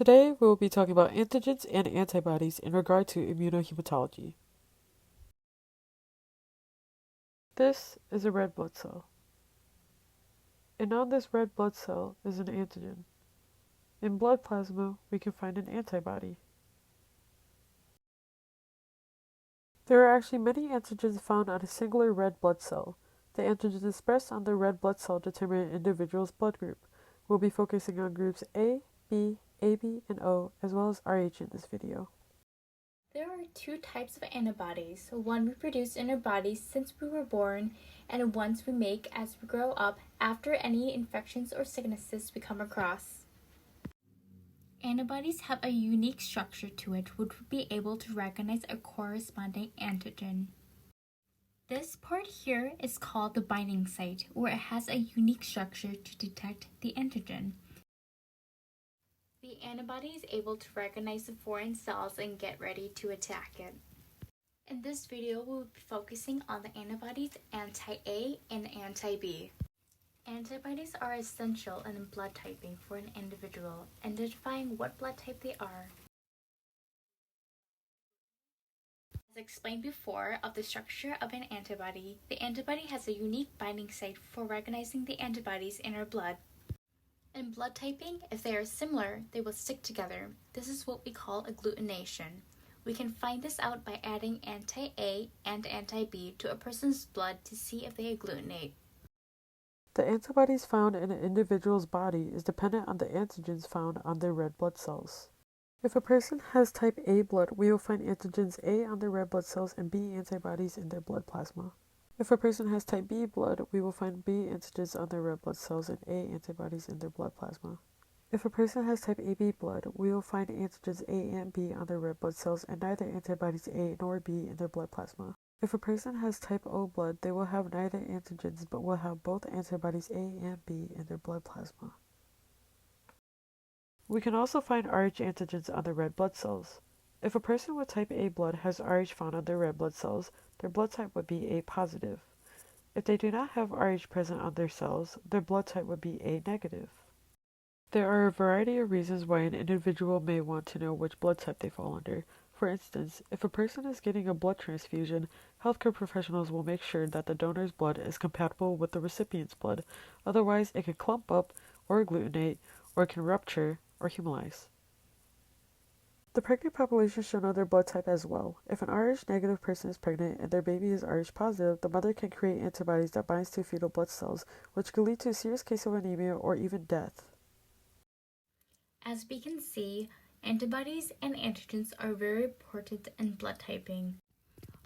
Today, we will be talking about antigens and antibodies in regard to immunohematology. This is a red blood cell. And on this red blood cell is an antigen. In blood plasma, we can find an antibody. There are actually many antigens found on a singular red blood cell. The antigens expressed on the red blood cell determine an individual's blood group. We'll be focusing on groups A, B, AB, and O, as well as RH in this video. There are two types of antibodies. One we produce in our bodies since we were born, and ones we make as we grow up after any infections or sicknesses we come across. Antibodies have a unique structure to it which would be able to recognize a corresponding antigen. This part here is called the binding site, where it has a unique structure to detect the antigen. The antibody is able to recognize the foreign cells and get ready to attack it. In this video, we will be focusing on the antibodies anti-A and anti-B. Antibodies are essential in blood typing for an individual, identifying what blood type they are. As explained before of the structure of an antibody, the antibody has a unique binding site for recognizing the antibodies in our blood. In blood typing, if they are similar, they will stick together. This is what we call agglutination. We can find this out by adding anti-A and anti-B to a person's blood to see if they agglutinate. The antibodies found in an individual's body is dependent on the antigens found on their red blood cells. If a person has type A blood, we will find antigens A on their red blood cells and B antibodies in their blood plasma. If a person has type B blood, we will find B antigens on their red blood cells and A antibodies in their blood plasma. If a person has type AB blood, we will find antigens A and B on their red blood cells and neither antibodies A nor B in their blood plasma. If a person has type O blood, they will have neither antigens but will have both antibodies A and B in their blood plasma. We can also find Rh antigens on the red blood cells. If a person with type A blood has Rh found on their red blood cells, their blood type would be A positive. If they do not have Rh present on their cells, their blood type would be A negative. There are a variety of reasons why an individual may want to know which blood type they fall under. For instance, if a person is getting a blood transfusion, healthcare professionals will make sure that the donor's blood is compatible with the recipient's blood, otherwise it can clump up or agglutinate, or it can rupture or hemolyze. The pregnant population should know their blood type as well. If an Rh negative person is pregnant and their baby is Rh positive, the mother can create antibodies that binds to fetal blood cells, which could lead to a serious case of anemia or even death. As we can see, antibodies and antigens are very important in blood typing.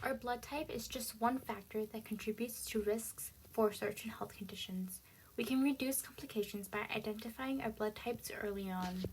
Our blood type is just one factor that contributes to risks for certain health conditions. We can reduce complications by identifying our blood types early on.